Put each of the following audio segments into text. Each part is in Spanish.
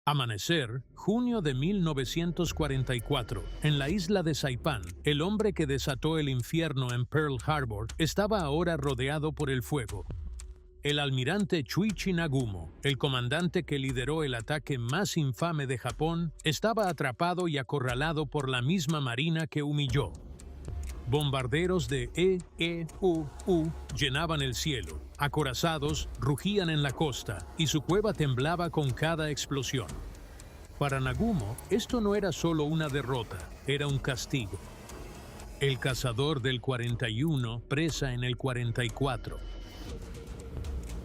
Amanecer, junio de 1944, en la isla de Saipán, el hombre que desató el infierno en Pearl Harbor estaba ahora rodeado por el fuego. El almirante Chuichi Nagumo, el comandante que lideró el ataque más infame de Japón, estaba atrapado y acorralado por la misma marina que humilló. Bombarderos de EEUU llenaban el cielo, acorazados rugían en la costa y su cueva temblaba con cada explosión. Para Nagumo, esto no era solo una derrota, era un castigo. El cazador del 41 presa en el 44.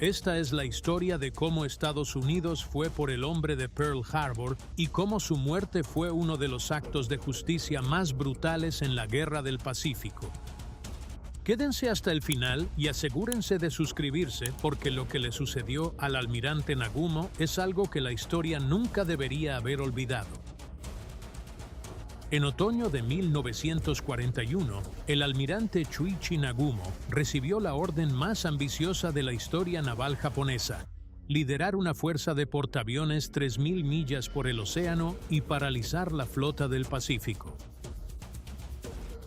Esta es la historia de cómo Estados Unidos fue por el hombre de Pearl Harbor y cómo su muerte fue uno de los actos de justicia más brutales en la Guerra del Pacífico. Quédense hasta el final y asegúrense de suscribirse porque lo que le sucedió al almirante Nagumo es algo que la historia nunca debería haber olvidado. En otoño de 1941, el almirante Chuichi Nagumo recibió la orden más ambiciosa de la historia naval japonesa: liderar una fuerza de portaaviones 3.000 millas por el océano y paralizar la flota del Pacífico.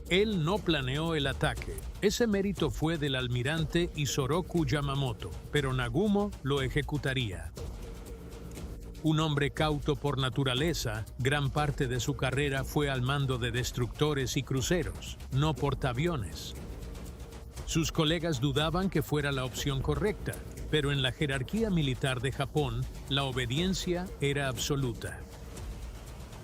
Él no planeó el ataque. Ese mérito fue del almirante Isoroku Yamamoto, pero Nagumo lo ejecutaría. Un hombre cauto por naturaleza, gran parte de su carrera fue al mando de destructores y cruceros, no portaaviones. Sus colegas dudaban que fuera la opción correcta, pero en la jerarquía militar de Japón, la obediencia era absoluta.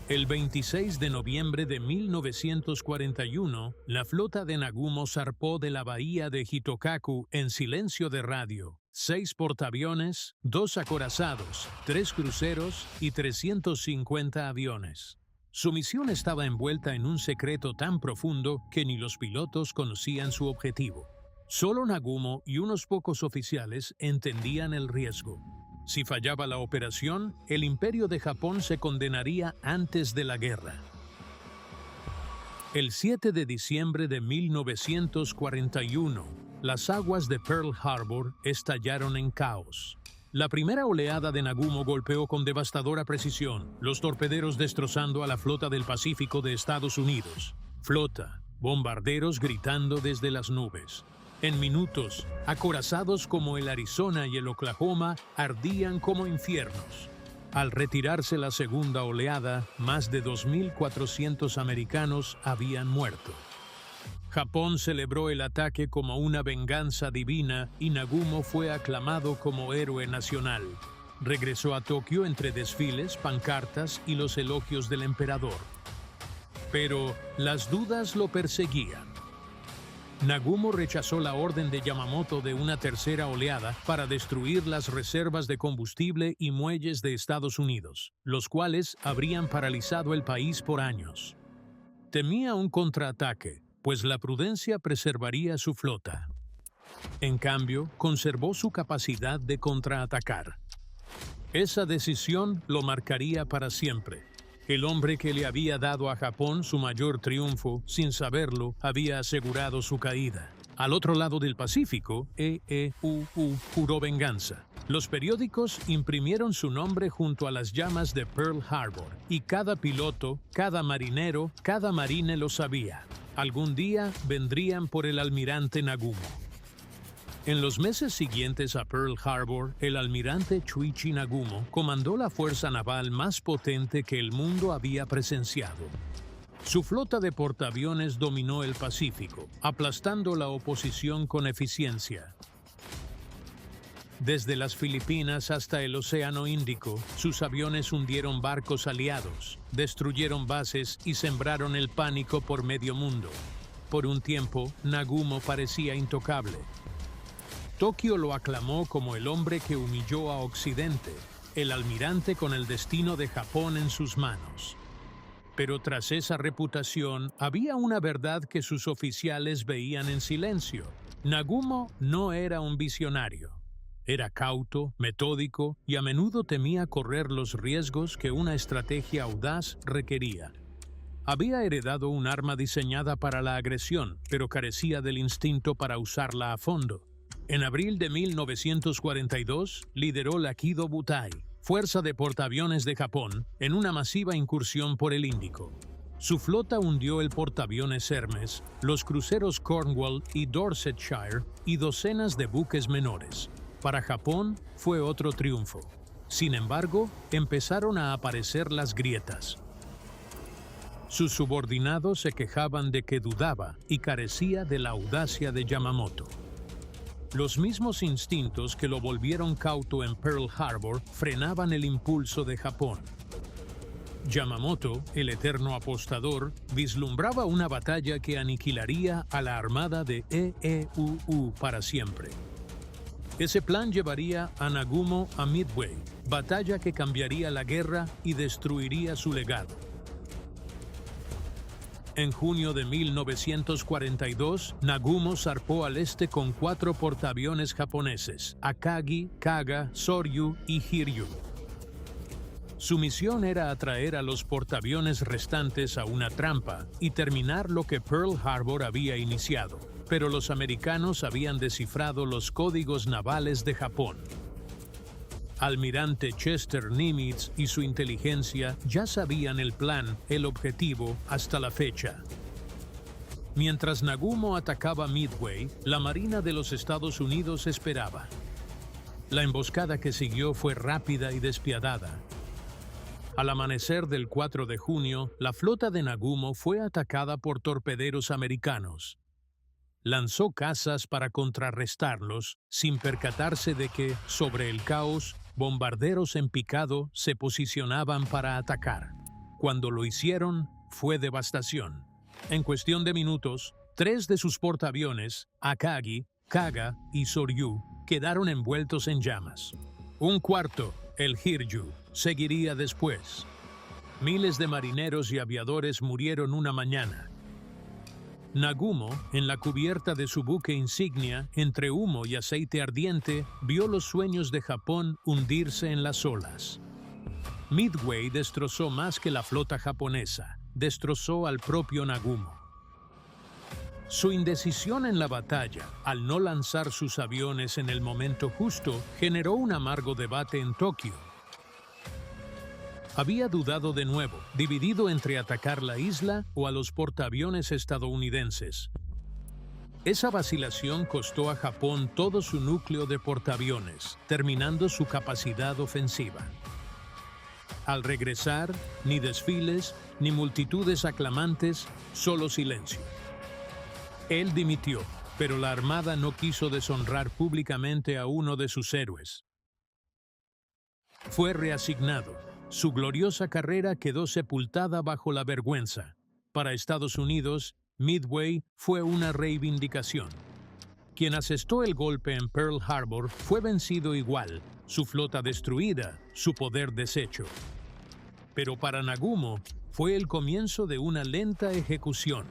El 26 de noviembre de 1941, la flota de Nagumo zarpó de la bahía de Hitokaku en silencio de radio. 6 portaaviones, 2 acorazados, 3 cruceros y 350 aviones. Su misión estaba envuelta en un secreto tan profundo que ni los pilotos conocían su objetivo. Solo Nagumo y unos pocos oficiales entendían el riesgo. Si fallaba la operación, el Imperio de Japón se condenaría antes de la guerra. El 7 de diciembre de 1941, las aguas de Pearl Harbor estallaron en caos. La primera oleada de Nagumo golpeó con devastadora precisión, los torpederos destrozando a la flota del Pacífico de Estados Unidos. Flota, bombarderos gritando desde las nubes. En minutos, acorazados como el Arizona y el Oklahoma, ardían como infiernos. Al retirarse la segunda oleada, más de 2.400 americanos habían muerto. Japón celebró el ataque como una venganza divina y Nagumo fue aclamado como héroe nacional. Regresó a Tokio entre desfiles, pancartas y los elogios del emperador. Pero las dudas lo perseguían. Nagumo rechazó la orden de Yamamoto de una tercera oleada para destruir las reservas de combustible y muelles de Estados Unidos, los cuales habrían paralizado el país por años. Temía un contraataque, pues la prudencia preservaría su flota. En cambio, conservó su capacidad de contraatacar. Esa decisión lo marcaría para siempre. El hombre que le había dado a Japón su mayor triunfo, sin saberlo, había asegurado su caída. Al otro lado del Pacífico, EEUU juró venganza. Los periódicos imprimieron su nombre junto a las llamas de Pearl Harbor, y cada piloto, cada marinero, cada marine lo sabía. Algún día vendrían por el almirante Nagumo. En los meses siguientes a Pearl Harbor, el almirante Chuichi Nagumo comandó la fuerza naval más potente que el mundo había presenciado. Su flota de portaaviones dominó el Pacífico, aplastando la oposición con eficiencia. Desde las Filipinas hasta el Océano Índico, sus aviones hundieron barcos aliados, destruyeron bases y sembraron el pánico por medio mundo. Por un tiempo, Nagumo parecía intocable. Tokio lo aclamó como el hombre que humilló a Occidente, el almirante con el destino de Japón en sus manos. Pero tras esa reputación, había una verdad que sus oficiales veían en silencio. Nagumo no era un visionario. Era cauto, metódico y a menudo temía correr los riesgos que una estrategia audaz requería. Había heredado un arma diseñada para la agresión, pero carecía del instinto para usarla a fondo. En abril de 1942, lideró la Kido Butai, fuerza de portaaviones de Japón, en una masiva incursión por el Índico. Su flota hundió el portaaviones Hermes, los cruceros Cornwall y Dorsetshire y docenas de buques menores. Para Japón fue otro triunfo. Sin embargo, empezaron a aparecer las grietas. Sus subordinados se quejaban de que dudaba y carecía de la audacia de Yamamoto. Los mismos instintos que lo volvieron cauto en Pearl Harbor frenaban el impulso de Japón. Yamamoto, el eterno apostador, vislumbraba una batalla que aniquilaría a la armada de EEUU para siempre. Ese plan llevaría a Nagumo a Midway, batalla que cambiaría la guerra y destruiría su legado. En junio de 1942, Nagumo zarpó al este con 4 portaaviones japoneses, Akagi, Kaga, Soryu y Hiryu. Su misión era atraer a los portaaviones restantes a una trampa y terminar lo que Pearl Harbor había iniciado, pero los americanos habían descifrado los códigos navales de Japón. Almirante Chester Nimitz y su inteligencia ya sabían el plan, el objetivo, hasta la fecha. Mientras Nagumo atacaba Midway, la Marina de los Estados Unidos esperaba. La emboscada que siguió fue rápida y despiadada. Al amanecer del 4 de junio, la flota de Nagumo fue atacada por torpederos americanos. Lanzó cazas para contrarrestarlos, sin percatarse de que, sobre el caos, bombarderos en picado se posicionaban para atacar. Cuando lo hicieron, fue devastación. En cuestión de minutos, 3 de sus portaaviones, Akagi, Kaga y Soryu, quedaron envueltos en llamas. Un cuarto, el Hiryu, seguiría después. Miles de marineros y aviadores murieron una mañana. Nagumo, en la cubierta de su buque insignia, entre humo y aceite ardiente, vio los sueños de Japón hundirse en las olas. Midway destrozó más que la flota japonesa, destrozó al propio Nagumo. Su indecisión en la batalla, al no lanzar sus aviones en el momento justo, generó un amargo debate en Tokio. Había dudado de nuevo, dividido entre atacar la isla o a los portaaviones estadounidenses. Esa vacilación costó a Japón todo su núcleo de portaaviones, terminando su capacidad ofensiva. Al regresar, ni desfiles, ni multitudes aclamantes, solo silencio. Él dimitió, pero la Armada no quiso deshonrar públicamente a uno de sus héroes. Fue reasignado. Su gloriosa carrera quedó sepultada bajo la vergüenza. Para Estados Unidos, Midway fue una reivindicación. Quien asestó el golpe en Pearl Harbor fue vencido igual, su flota destruida, su poder deshecho. Pero para Nagumo fue el comienzo de una lenta ejecución.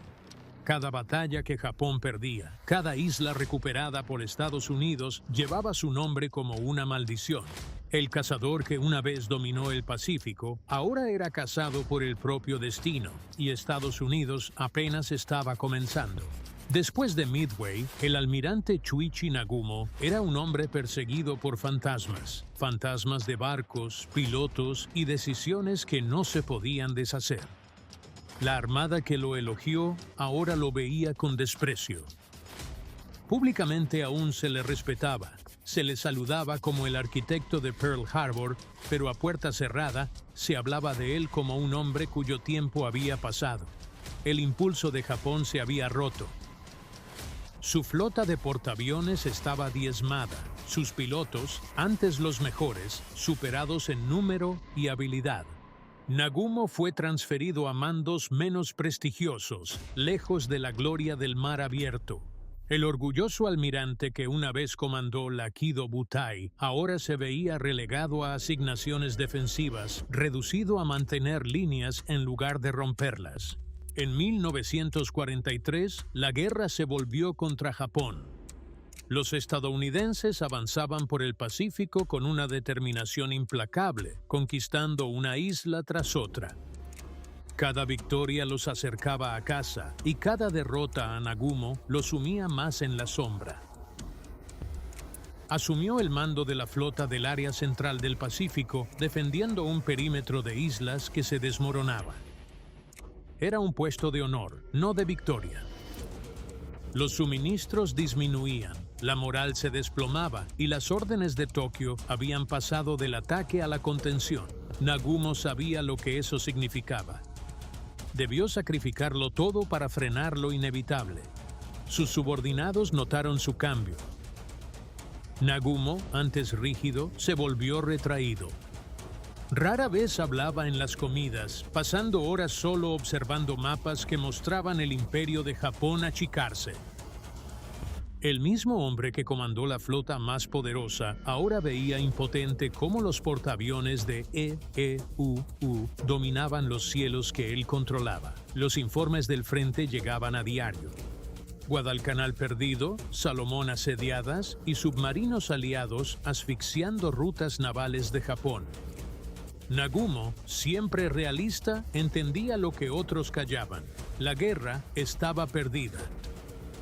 Cada batalla que Japón perdía, cada isla recuperada por Estados Unidos llevaba su nombre como una maldición. El cazador que una vez dominó el Pacífico, ahora era cazado por el propio destino, y Estados Unidos apenas estaba comenzando. Después de Midway, el almirante Chuichi Nagumo era un hombre perseguido por fantasmas. Fantasmas de barcos, pilotos y decisiones que no se podían deshacer. La armada que lo elogió ahora lo veía con desprecio. Públicamente aún se le respetaba. Se le saludaba como el arquitecto de Pearl Harbor, pero a puerta cerrada se hablaba de él como un hombre cuyo tiempo había pasado. El impulso de Japón se había roto. Su flota de portaaviones estaba diezmada. Sus pilotos, antes los mejores, superados en número y habilidad. Nagumo fue transferido a mandos menos prestigiosos, lejos de la gloria del mar abierto. El orgulloso almirante que una vez comandó la Kido Butai ahora se veía relegado a asignaciones defensivas, reducido a mantener líneas en lugar de romperlas. En 1943, la guerra se volvió contra Japón. Los estadounidenses avanzaban por el Pacífico con una determinación implacable, conquistando una isla tras otra. Cada victoria los acercaba a casa y cada derrota a Nagumo los sumía más en la sombra. asumió el mando de la flota del área central del Pacífico, defendiendo un perímetro de islas que se desmoronaba. Era un puesto de honor, no de victoria. Los suministros disminuían, la moral se desplomaba y las órdenes de Tokio habían pasado del ataque a la contención. Nagumo sabía lo que eso significaba. Debió sacrificarlo todo para frenar lo inevitable. Sus subordinados notaron su cambio. Nagumo, antes rígido, se volvió retraído. Rara vez hablaba en las comidas, pasando horas solo observando mapas que mostraban el imperio de Japón achicarse. El mismo hombre que comandó la flota más poderosa ahora veía impotente cómo los portaaviones de EEUU dominaban los cielos que él controlaba. Los informes del frente llegaban a diario. Guadalcanal perdido, Salomón asediadas y submarinos aliados asfixiando rutas navales de Japón. Nagumo, siempre realista, entendía lo que otros callaban. La guerra estaba perdida.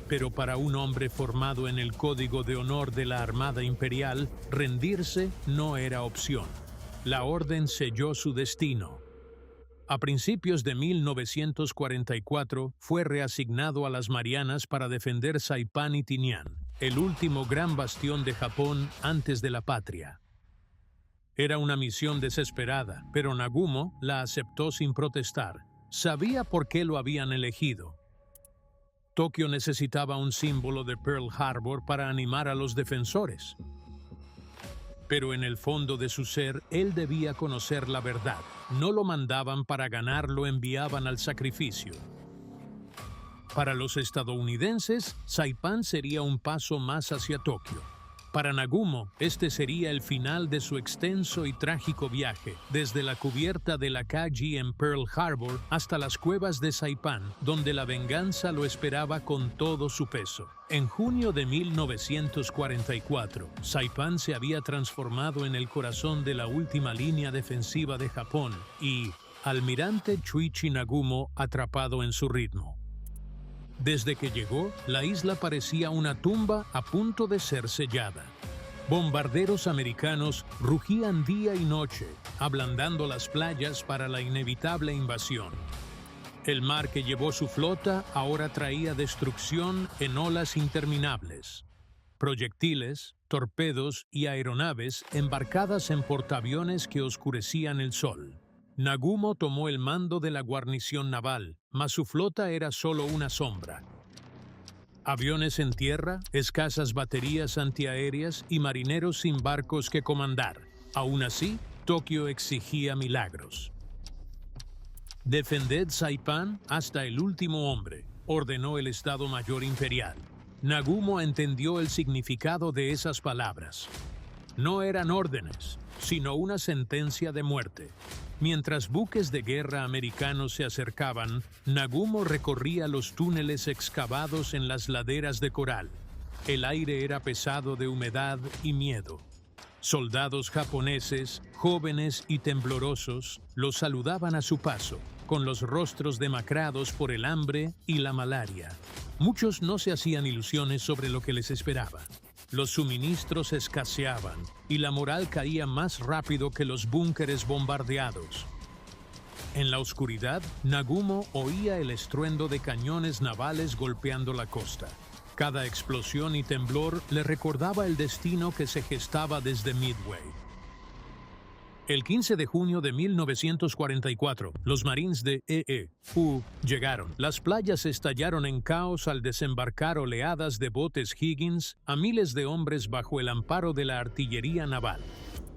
Pero para un hombre formado en el código de honor de la Armada Imperial, rendirse no era opción. La orden selló su destino. A principios de 1944 fue reasignado a las Marianas para defender Saipán y Tinian, el último gran bastión de Japón antes de la patria. Era una misión desesperada, pero Nagumo la aceptó sin protestar. Sabía por qué lo habían elegido. Tokio necesitaba un símbolo de Pearl Harbor para animar a los defensores. Pero en el fondo de su ser, él debía conocer la verdad. No lo mandaban para ganar, lo enviaban al sacrificio. Para los estadounidenses, Saipán sería un paso más hacia Tokio. Para Nagumo, este sería el final de su extenso y trágico viaje, desde la cubierta de la Kaji en Pearl Harbor hasta las cuevas de Saipán, donde la venganza lo esperaba con todo su peso. En junio de 1944, Saipán se había transformado en el corazón de la última línea defensiva de Japón y Almirante Chuichi Nagumo atrapado en su ritmo. Desde que llegó, la isla parecía una tumba a punto de ser sellada. Bombarderos americanos rugían día y noche, ablandando las playas para la inevitable invasión. El mar que llevó su flota ahora traía destrucción en olas interminables. Proyectiles, torpedos y aeronaves embarcadas en portaaviones que oscurecían el sol. Nagumo tomó el mando de la guarnición naval, mas su flota era solo una sombra. Aviones en tierra, escasas baterías antiaéreas y marineros sin barcos que comandar. Aún así, Tokio exigía milagros. «Defended Saipán hasta el último hombre», ordenó el Estado Mayor Imperial. Nagumo entendió el significado de esas palabras. No eran órdenes, sino una sentencia de muerte. Mientras buques de guerra americanos se acercaban, Nagumo recorría los túneles excavados en las laderas de coral. El aire era pesado de humedad y miedo. Soldados japoneses, jóvenes y temblorosos, los saludaban a su paso, con los rostros demacrados por el hambre y la malaria. Muchos no se hacían ilusiones sobre lo que les esperaba. Los suministros escaseaban y la moral caía más rápido que los búnkeres bombardeados. En la oscuridad, Nagumo oía el estruendo de cañones navales golpeando la costa. Cada explosión y temblor le recordaba el destino que se gestaba desde Midway. El 15 de junio de 1944, los Marines de EEU llegaron. Las playas estallaron en caos al desembarcar oleadas de botes Higgins a miles de hombres bajo el amparo de la artillería naval.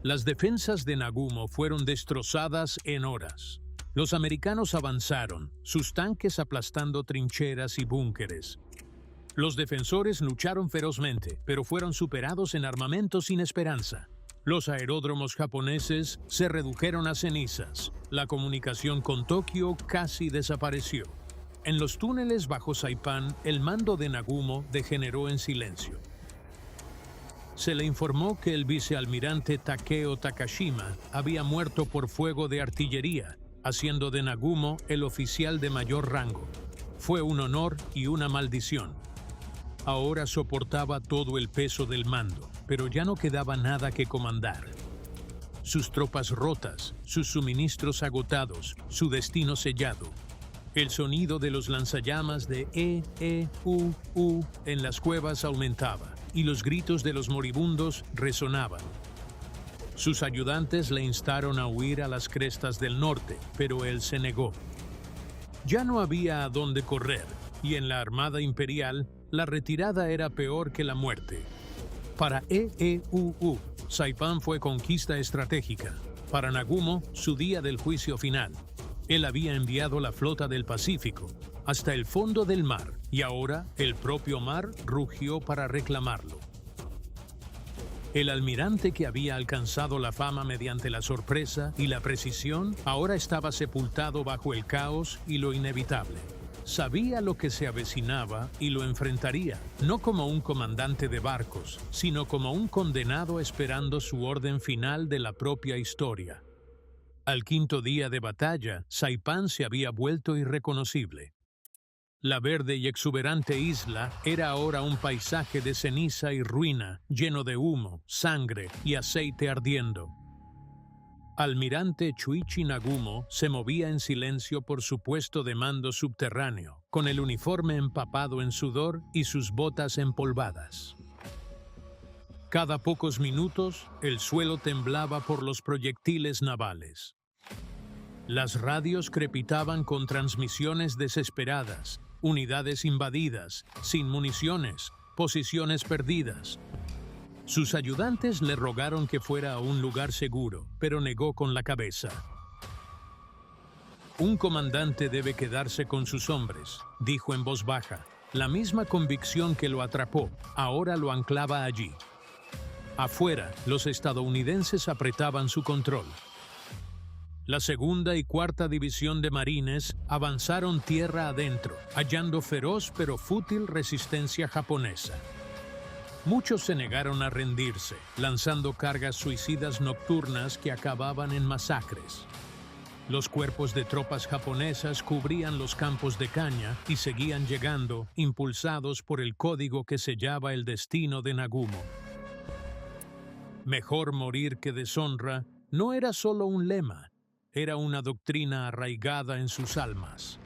Las defensas de Nagumo fueron destrozadas en horas. Los americanos avanzaron, sus tanques aplastando trincheras y búnkeres. Los defensores lucharon ferozmente, pero fueron superados en armamento sin esperanza. Los aeródromos japoneses se redujeron a cenizas. La comunicación con Tokio casi desapareció. En los túneles bajo Saipán, el mando de Nagumo degeneró en silencio. Se le informó que el vicealmirante Takeo Takashima había muerto por fuego de artillería, haciendo de Nagumo el oficial de mayor rango. Fue un honor y una maldición. Ahora soportaba todo el peso del mando. pero ya no quedaba nada que comandar. Sus tropas rotas, sus suministros agotados, su destino sellado. El sonido de los lanzallamas de en las cuevas aumentaba, y los gritos de los moribundos resonaban. Sus ayudantes le instaron a huir a las crestas del norte, pero él se negó. Ya no había a dónde correr, y en la Armada Imperial, la retirada era peor que la muerte. Para Saipán fue conquista estratégica. Para Nagumo, su día del juicio final. Él había enviado la flota del Pacífico hasta el fondo del mar, y ahora el propio mar rugió para reclamarlo. El almirante que había alcanzado la fama mediante la sorpresa y la precisión, ahora estaba sepultado bajo el caos y lo inevitable. Sabía lo que se avecinaba y lo enfrentaría, no como un comandante de barcos, sino como un condenado esperando su orden final de la propia historia. Al quinto día de batalla, Saipán se había vuelto irreconocible. La verde y exuberante isla era ahora un paisaje de ceniza y ruina, lleno de humo, sangre y aceite ardiendo. Almirante Chuichi Nagumo se movía en silencio por su puesto de mando subterráneo, con el uniforme empapado en sudor y sus botas empolvadas. Cada pocos minutos, el suelo temblaba por los proyectiles navales. Las radios crepitaban con transmisiones desesperadas, unidades invadidas, sin municiones, posiciones perdidas. Sus ayudantes le rogaron que fuera a un lugar seguro, pero negó con la cabeza. Un comandante debe quedarse con sus hombres, dijo en voz baja. La misma convicción que lo atrapó, ahora lo anclaba allí. Afuera, los estadounidenses apretaban su control. La segunda y cuarta división de marines avanzaron tierra adentro, hallando feroz pero fútil resistencia japonesa. Muchos se negaron a rendirse, lanzando cargas suicidas nocturnas que acababan en masacres. Los cuerpos de tropas japonesas cubrían los campos de caña y seguían llegando, impulsados por el código que sellaba el destino de Nagumo. Mejor morir que deshonra no era solo un lema. Era una doctrina arraigada en sus almas.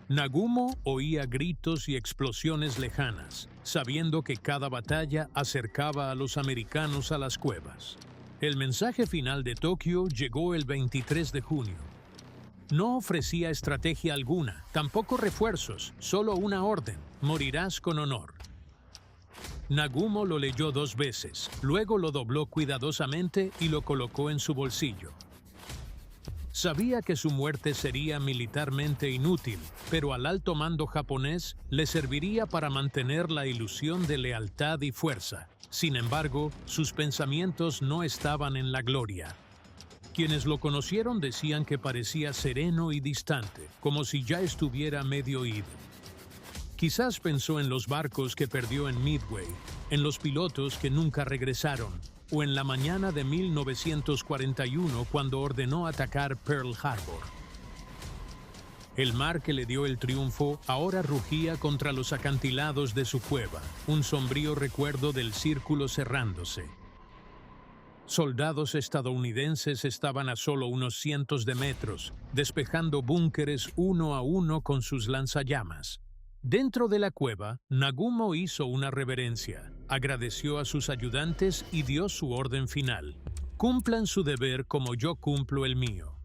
Nagumo oía gritos y explosiones lejanas, sabiendo que cada batalla acercaba a los americanos a las cuevas. El mensaje final de Tokio llegó el 23 de junio. No ofrecía estrategia alguna, tampoco refuerzos, solo una orden: morirás con honor. Nagumo lo leyó 2 veces, luego lo dobló cuidadosamente y lo colocó en su bolsillo. Sabía que su muerte sería militarmente inútil, pero al alto mando japonés le serviría para mantener la ilusión de lealtad y fuerza. Sin embargo, sus pensamientos no estaban en la gloria. Quienes lo conocieron decían que parecía sereno y distante, como si ya estuviera medio ido. Quizás pensó en los barcos que perdió en Midway, en los pilotos que nunca regresaron, o en la mañana de 1941 cuando ordenó atacar Pearl Harbor. El mar que le dio el triunfo ahora rugía contra los acantilados de su cueva, un sombrío recuerdo del círculo cerrándose. Soldados estadounidenses estaban a solo unos cientos de metros, despejando búnkeres uno a uno con sus lanzallamas. Dentro de la cueva, Nagumo hizo una reverencia, agradeció a sus ayudantes y dio su orden final: cumplan su deber como yo cumplo el mío.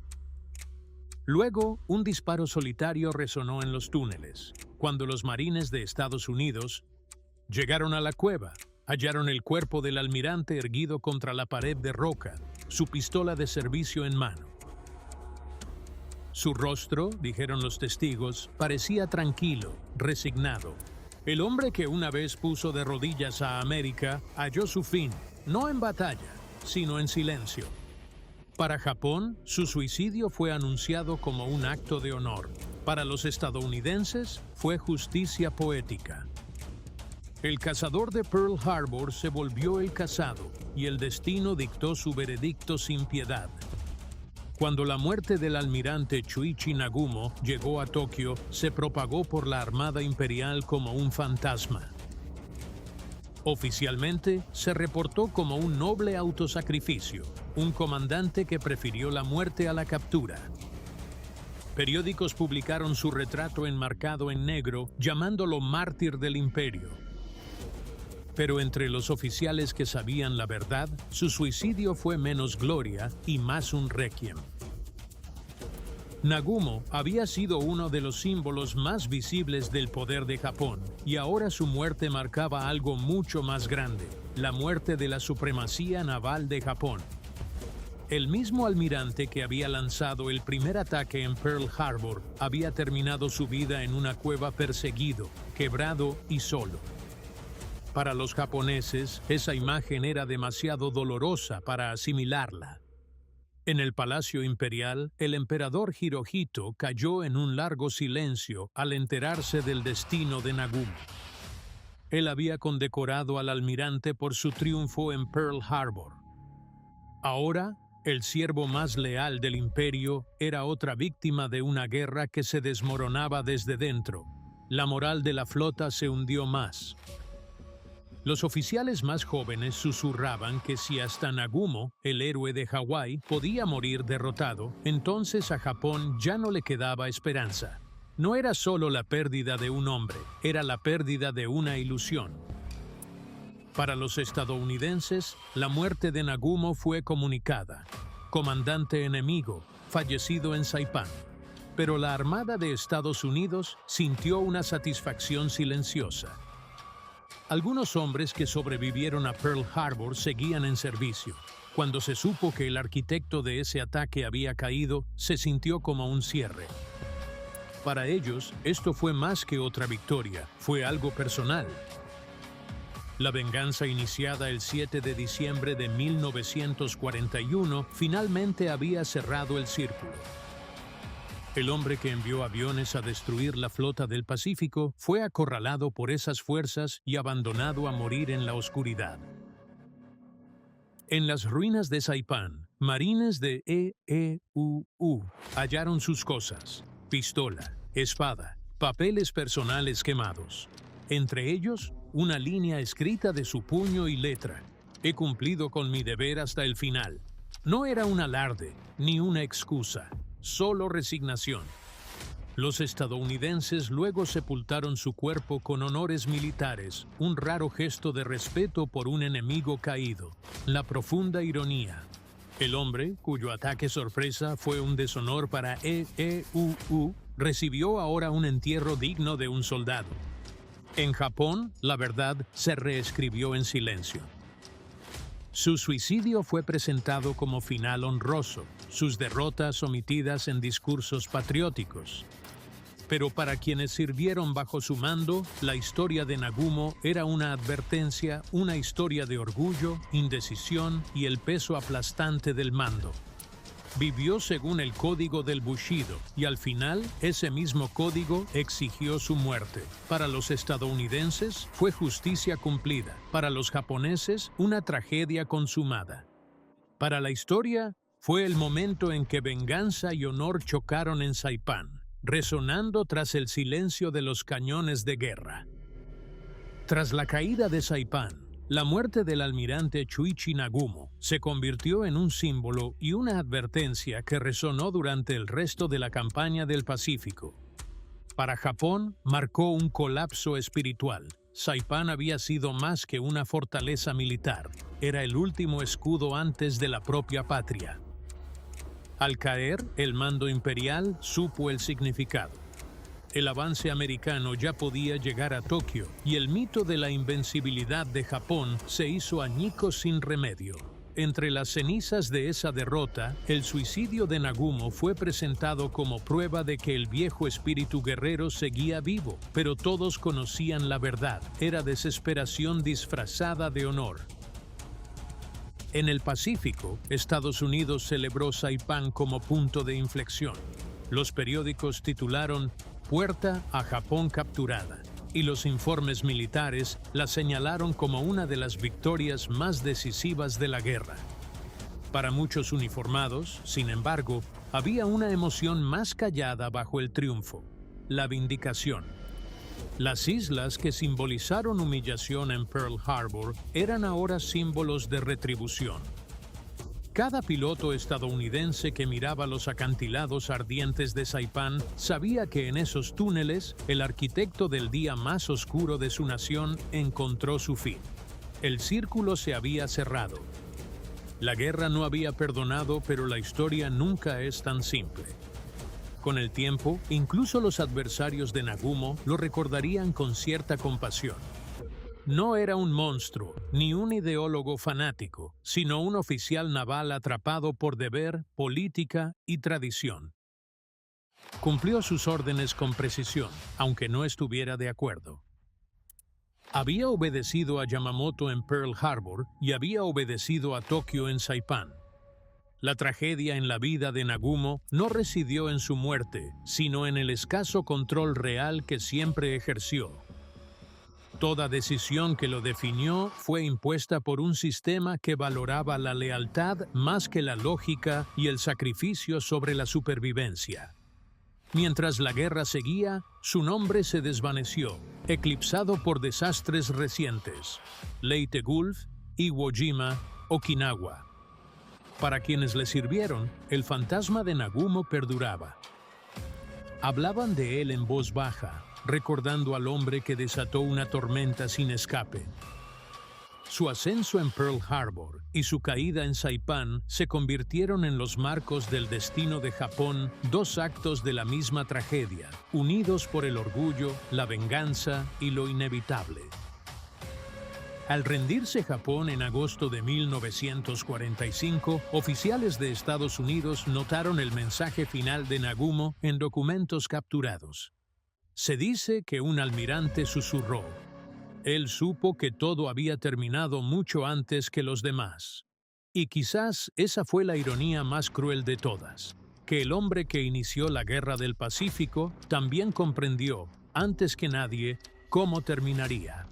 Luego, un disparo solitario resonó en los túneles. Cuando los marines de Estados Unidos llegaron a la cueva, hallaron el cuerpo del almirante erguido contra la pared de roca, su pistola de servicio en mano. Su rostro, dijeron los testigos, parecía tranquilo, resignado. El hombre que una vez puso de rodillas a América halló su fin, no en batalla, sino en silencio. Para Japón, su suicidio fue anunciado como un acto de honor. Para los estadounidenses, fue justicia poética. El cazador de Pearl Harbor se volvió el cazado, y el destino dictó su veredicto sin piedad. Cuando la muerte del almirante Chuichi Nagumo llegó a Tokio, se propagó por la Armada Imperial como un fantasma. Oficialmente, se reportó como un noble autosacrificio, un comandante que prefirió la muerte a la captura. Periódicos publicaron su retrato enmarcado en negro, llamándolo mártir del imperio. Pero entre los oficiales que sabían la verdad, su suicidio fue menos gloria y más un requiem. Nagumo había sido uno de los símbolos más visibles del poder de Japón, y ahora su muerte marcaba algo mucho más grande, la muerte de la supremacía naval de Japón. El mismo almirante que había lanzado el primer ataque en Pearl Harbor había terminado su vida en una cueva perseguido, quebrado y solo. Para los japoneses, esa imagen era demasiado dolorosa para asimilarla. En el Palacio Imperial, el emperador Hirohito cayó en un largo silencio al enterarse del destino de Nagumo. Él había condecorado al almirante por su triunfo en Pearl Harbor. Ahora, el siervo más leal del imperio era otra víctima de una guerra que se desmoronaba desde dentro. La moral de la flota se hundió más. Los oficiales más jóvenes susurraban que si hasta Nagumo, el héroe de Hawái, podía morir derrotado, entonces a Japón ya no le quedaba esperanza. No era solo la pérdida de un hombre, era la pérdida de una ilusión. Para los estadounidenses, la muerte de Nagumo fue comunicada. Comandante enemigo, fallecido en Saipán. Pero la Armada de Estados Unidos sintió una satisfacción silenciosa. Algunos hombres que sobrevivieron a Pearl Harbor seguían en servicio. Cuando se supo que el arquitecto de ese ataque había caído, se sintió como un cierre. Para ellos, esto fue más que otra victoria, fue algo personal. La venganza iniciada el 7 de diciembre de 1941 finalmente había cerrado el círculo. El hombre que envió aviones a destruir la flota del Pacífico fue acorralado por esas fuerzas y abandonado a morir en la oscuridad. En las ruinas de Saipán, marines de EEUU hallaron sus cosas: pistola, espada, papeles personales quemados. Entre ellos, una línea escrita de su puño y letra: «He cumplido con mi deber hasta el final». No era un alarde, ni una excusa. Solo resignación. Los estadounidenses luego sepultaron su cuerpo con honores militares, un raro gesto de respeto por un enemigo caído. La profunda ironía. El hombre, cuyo ataque sorpresa fue un deshonor para EEUU, recibió ahora un entierro digno de un soldado. En Japón, la verdad se reescribió en silencio. Su suicidio fue presentado como final honroso, sus derrotas omitidas en discursos patrióticos. Pero para quienes sirvieron bajo su mando, la historia de Nagumo era una advertencia, una historia de orgullo, indecisión y el peso aplastante del mando. Vivió según el código del Bushido y al final ese mismo código exigió su muerte. Para los estadounidenses fue justicia cumplida, para los japoneses una tragedia consumada. Para la historia fue el momento en que venganza y honor chocaron en Saipán, resonando tras el silencio de los cañones de guerra. Tras la caída de Saipán, la muerte del almirante Chuichi Nagumo se convirtió en un símbolo y una advertencia que resonó durante el resto de la campaña del Pacífico. Para Japón, marcó un colapso espiritual. Saipán había sido más que una fortaleza militar, era el último escudo antes de la propia patria. Al caer, el mando imperial supo el significado. El avance americano ya podía llegar a Tokio y el mito de la invencibilidad de Japón se hizo añicos sin remedio. Entre las cenizas de esa derrota, el suicidio de Nagumo fue presentado como prueba de que el viejo espíritu guerrero seguía vivo, pero todos conocían la verdad, era desesperación disfrazada de honor. En el Pacífico, Estados Unidos celebró Saipán como punto de inflexión. Los periódicos titularon «Puerta a Japón capturada», y los informes militares la señalaron como una de las victorias más decisivas de la guerra. Para muchos uniformados, sin embargo, había una emoción más callada bajo el triunfo: la vindicación. Las islas que simbolizaron humillación en Pearl Harbor eran ahora símbolos de retribución. Cada piloto estadounidense que miraba los acantilados ardientes de Saipán sabía que en esos túneles el arquitecto del día más oscuro de su nación encontró su fin. El círculo se había cerrado. La guerra no había perdonado, pero la historia nunca es tan simple. Con el tiempo, incluso los adversarios de Nagumo lo recordarían con cierta compasión. No era un monstruo, ni un ideólogo fanático, sino un oficial naval atrapado por deber, política y tradición. Cumplió sus órdenes con precisión, aunque no estuviera de acuerdo. Había obedecido a Yamamoto en Pearl Harbor y había obedecido a Tokio en Saipán. La tragedia en la vida de Nagumo no residió en su muerte, sino en el escaso control real que siempre ejerció. Toda decisión que lo definió fue impuesta por un sistema que valoraba la lealtad más que la lógica y el sacrificio sobre la supervivencia. Mientras la guerra seguía, su nombre se desvaneció, eclipsado por desastres recientes: Leyte Gulf, Iwo Jima, Okinawa. Para quienes le sirvieron, el fantasma de Nagumo perduraba. Hablaban de él en voz baja, recordando al hombre que desató una tormenta sin escape. Su ascenso en Pearl Harbor y su caída en Saipán se convirtieron en los marcos del destino de Japón, dos actos de la misma tragedia, unidos por el orgullo, la venganza y lo inevitable. Al rendirse Japón en agosto de 1945, oficiales de Estados Unidos notaron el mensaje final de Nagumo en documentos capturados. Se dice que un almirante susurró: él supo que todo había terminado mucho antes que los demás. Y quizás esa fue la ironía más cruel de todas, que el hombre que inició la Guerra del Pacífico también comprendió, antes que nadie, cómo terminaría.